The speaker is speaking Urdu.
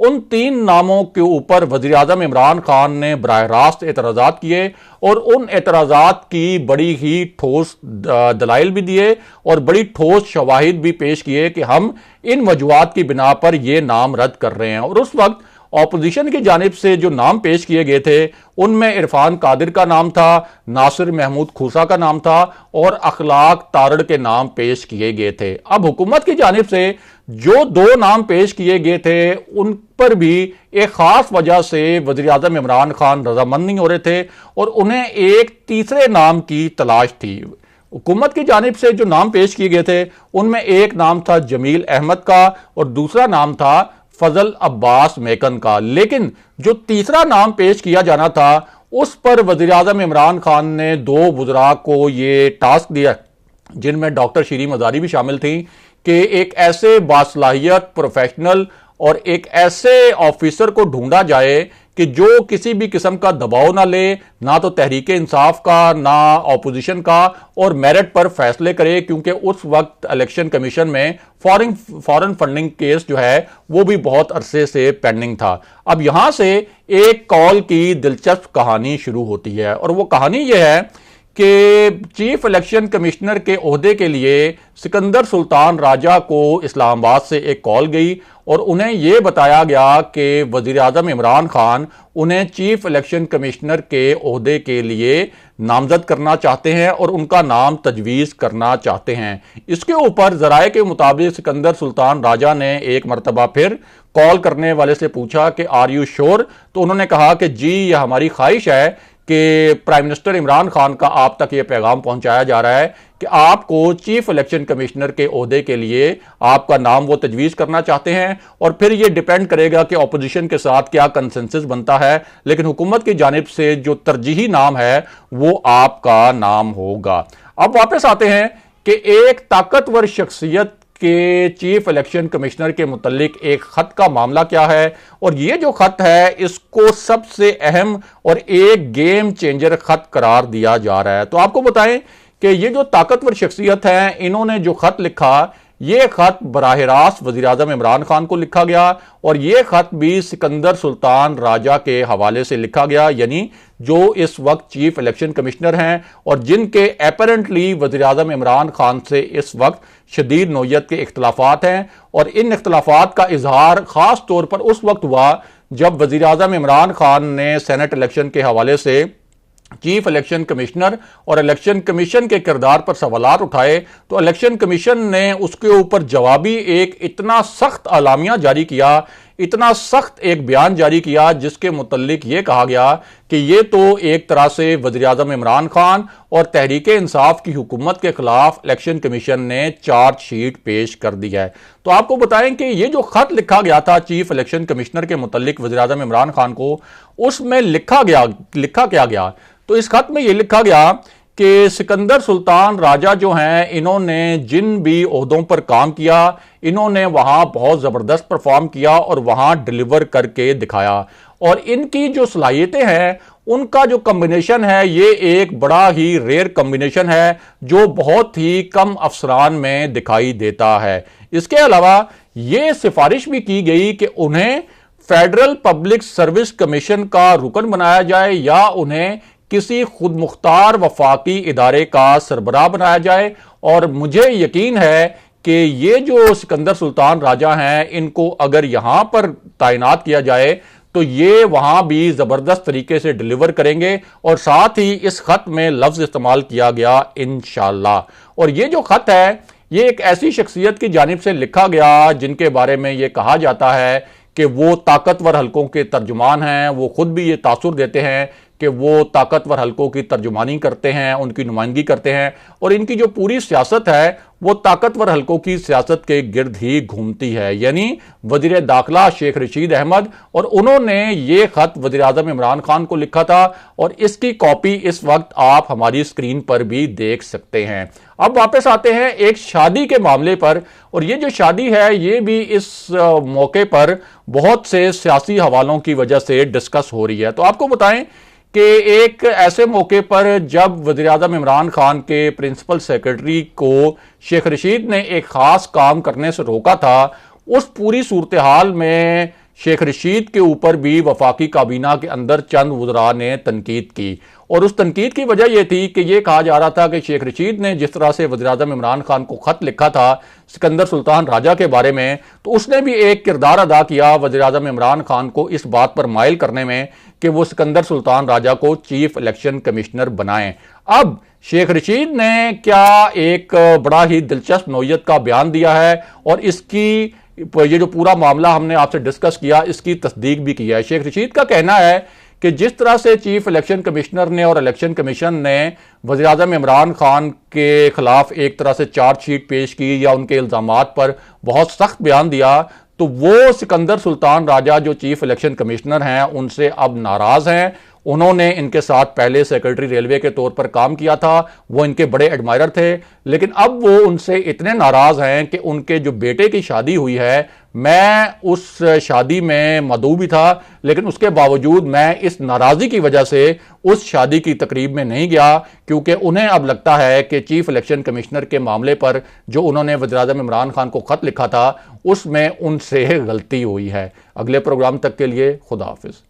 ان 3 ناموں کے اوپر وزیر اعظم عمران خان نے براہ راست اعتراضات کیے اور ان اعتراضات کی بڑی ہی ٹھوس دلائل بھی دیے اور بڑی ٹھوس شواہد بھی پیش کیے کہ ہم ان وجوہات کی بنا پر یہ نام رد کر رہے ہیں۔ اور اس وقت اپوزیشن کی جانب سے جو نام پیش کیے گئے تھے ان میں عرفان قادر کا نام تھا، ناصر محمود کھوسا کا نام تھا اور اخلاق تارڑ کے نام پیش کیے گئے تھے۔ اب حکومت کی جانب سے جو 2 نام پیش کیے گئے تھے ان پر بھی ایک خاص وجہ سے وزیر اعظم عمران خان رضامند نہیں ہو رہے تھے اور انہیں ایک تیسرے نام کی تلاش تھی۔ حکومت کی جانب سے جو نام پیش کیے گئے تھے ان میں ایک نام تھا جمیل احمد کا اور دوسرا نام تھا فضل عباس میکن کا، لیکن جو تیسرا نام پیش کیا جانا تھا اس پر وزیر اعظم عمران خان نے 2 وزراء کو یہ ٹاسک دیا جن میں ڈاکٹر شیریں مزاری بھی شامل تھیں کہ ایک ایسے باصلاحیت پروفیشنل اور ایک ایسے آفیسر کو ڈھونڈا جائے کہ جو کسی بھی قسم کا دباؤ نہ لے، نہ تو تحریک انصاف کا نہ اپوزیشن کا، اور میرٹ پر فیصلے کرے، کیونکہ اس وقت الیکشن کمیشن میں فارن فنڈنگ کیس جو ہے وہ بھی بہت عرصے سے پینڈنگ تھا۔ اب یہاں سے ایک کال کی دلچسپ کہانی شروع ہوتی ہے اور وہ کہانی یہ ہے کہ چیف الیکشن کمشنر کے عہدے کے لیے سکندر سلطان راجہ کو اسلام آباد سے ایک کال گئی اور انہیں یہ بتایا گیا کہ وزیر اعظم عمران خان انہیں چیف الیکشن کمشنر کے عہدے کے لیے نامزد کرنا چاہتے ہیں اور ان کا نام تجویز کرنا چاہتے ہیں۔ اس کے اوپر ذرائع کے مطابق سکندر سلطان راجہ نے ایک مرتبہ پھر کال کرنے والے سے پوچھا کہ آر یو شور؟ تو انہوں نے کہا کہ جی یہ ہماری خواہش ہے کہ پرائم منسٹر عمران خان کا آپ تک یہ پیغام پہنچایا جا رہا ہے کہ آپ کو چیف الیکشن کمشنر کے عہدے کے لیے آپ کا نام وہ تجویز کرنا چاہتے ہیں، اور پھر یہ ڈیپینڈ کرے گا کہ اپوزیشن کے ساتھ کیا کنسنسس بنتا ہے، لیکن حکومت کی جانب سے جو ترجیحی نام ہے وہ آپ کا نام ہوگا۔ اب واپس آتے ہیں کہ ایک طاقتور شخصیت کہ چیف الیکشن کمشنر کے متعلق ایک خط کا معاملہ کیا ہے، اور یہ جو خط ہے اس کو سب سے اہم اور ایک گیم چینجر خط قرار دیا جا رہا ہے۔ تو آپ کو بتائیں کہ یہ جو طاقتور شخصیت ہے انہوں نے جو خط لکھا، یہ خط براہ راست وزیر اعظم عمران خان کو لکھا گیا اور یہ خط بھی سکندر سلطان راجہ کے حوالے سے لکھا گیا، یعنی جو اس وقت چیف الیکشن کمشنر ہیں اور جن کے اپیرنٹلی وزیر اعظم عمران خان سے اس وقت شدید نوعیت کے اختلافات ہیں، اور ان اختلافات کا اظہار خاص طور پر اس وقت ہوا جب وزیر اعظم عمران خان نے سینٹ الیکشن کے حوالے سے چیف الیکشن کمشنر اور الیکشن کمیشن کے کردار پر سوالات اٹھائے، تو الیکشن کمیشن نے اس کے اوپر جوابی ایک اتنا سخت اعلامیہ جاری کیا، اتنا سخت ایک بیان جاری کیا جس کے متعلق یہ کہا گیا کہ یہ تو ایک طرح سے وزیر اعظم عمران خان اور تحریک انصاف کی حکومت کے خلاف الیکشن کمیشن نے چارج شیٹ پیش کر دی ہے۔ تو آپ کو بتائیں کہ یہ جو خط لکھا گیا تھا چیف الیکشن کمشنر کے متعلق وزیر اعظم عمران خان کو، اس میں لکھا کیا گیا؟ تو اس خط میں یہ لکھا گیا کہ سکندر سلطان راجہ جو ہیں انہوں نے جن بھی عہدوں پر کام کیا انہوں نے وہاں بہت زبردست پرفارم کیا اور وہاں ڈیلیور کر کے دکھایا، اور ان کی جو صلاحیتیں ہیں ان کا جو کمبینیشن ہے یہ ایک بڑا ہی ریئر کمبینیشن ہے جو بہت ہی کم افسران میں دکھائی دیتا ہے۔ اس کے علاوہ یہ سفارش بھی کی گئی کہ انہیں فیڈرل پبلک سروس کمیشن کا رکن بنایا جائے یا انہیں کسی خود مختار وفاقی ادارے کا سربراہ بنایا جائے، اور مجھے یقین ہے کہ یہ جو سکندر سلطان راجہ ہیں ان کو اگر یہاں پر تعینات کیا جائے تو یہ وہاں بھی زبردست طریقے سے ڈیلیور کریں گے، اور ساتھ ہی اس خط میں لفظ استعمال کیا گیا انشاءاللہ۔ اور یہ جو خط ہے یہ ایک ایسی شخصیت کی جانب سے لکھا گیا جن کے بارے میں یہ کہا جاتا ہے کہ وہ طاقتور حلقوں کے ترجمان ہیں، وہ خود بھی یہ تاثر دیتے ہیں کہ وہ طاقتور حلقوں کی ترجمانی کرتے ہیں، ان کی نمائندگی کرتے ہیں، اور ان کی جو پوری سیاست ہے وہ طاقتور حلقوں کی سیاست کے گرد ہی گھومتی ہے، یعنی وزیر داخلہ شیخ رشید احمد، اور انہوں نے یہ خط وزیر اعظم عمران خان کو لکھا تھا اور اس کی کاپی اس وقت آپ ہماری اسکرین پر بھی دیکھ سکتے ہیں۔ اب واپس آتے ہیں ایک شادی کے معاملے پر، اور یہ جو شادی ہے یہ بھی اس موقع پر بہت سے سیاسی حوالوں کی وجہ سے ڈسکس ہو رہی ہے۔ تو آپ کو بتائیں کہ ایک ایسے موقع پر جب وزیر اعظم عمران خان کے پرنسپل سیکرٹری کو شیخ رشید نے ایک خاص کام کرنے سے روکا تھا، اس پوری صورتحال میں شیخ رشید کے اوپر بھی وفاقی کابینہ کے اندر چند وزراء نے تنقید کی، اور اس تنقید کی وجہ یہ تھی کہ یہ کہا جا رہا تھا کہ شیخ رشید نے جس طرح سے وزیراعظم عمران خان کو خط لکھا تھا سکندر سلطان راجہ کے بارے میں، تو اس نے بھی ایک کردار ادا کیا وزیراعظم عمران خان کو اس بات پر مائل کرنے میں کہ وہ سکندر سلطان راجہ کو چیف الیکشن کمشنر بنائیں۔ اب شیخ رشید نے کیا ایک بڑا ہی دلچسپ نوعیت کا بیان دیا ہے، اور اس کی یہ جو پورا معاملہ ہم نے آپ سے ڈسکس کیا اس کی تصدیق بھی کیا ہے۔ شیخ رشید کا کہنا ہے کہ جس طرح سے چیف الیکشن کمشنر نے اور الیکشن کمیشن نے وزیراعظم عمران خان کے خلاف ایک طرح سے چارج شیٹ پیش کی یا ان کے الزامات پر بہت سخت بیان دیا، تو وہ سکندر سلطان راجہ جو چیف الیکشن کمشنر ہیں ان سے اب ناراض ہیں۔ انہوں نے ان کے ساتھ پہلے سیکرٹری ریلوے کے طور پر کام کیا تھا، وہ ان کے بڑے ایڈمائرر تھے، لیکن اب وہ ان سے اتنے ناراض ہیں کہ ان کے جو بیٹے کی شادی ہوئی ہے، میں اس شادی میں مدعو بھی تھا، لیکن اس کے باوجود میں اس ناراضی کی وجہ سے اس شادی کی تقریب میں نہیں گیا، کیونکہ انہیں اب لگتا ہے کہ چیف الیکشن کمشنر کے معاملے پر جو انہوں نے وزیراعظم عمران خان کو خط لکھا تھا اس میں ان سے غلطی ہوئی ہے۔ اگلے پروگرام تک کے لیے خدا حافظ۔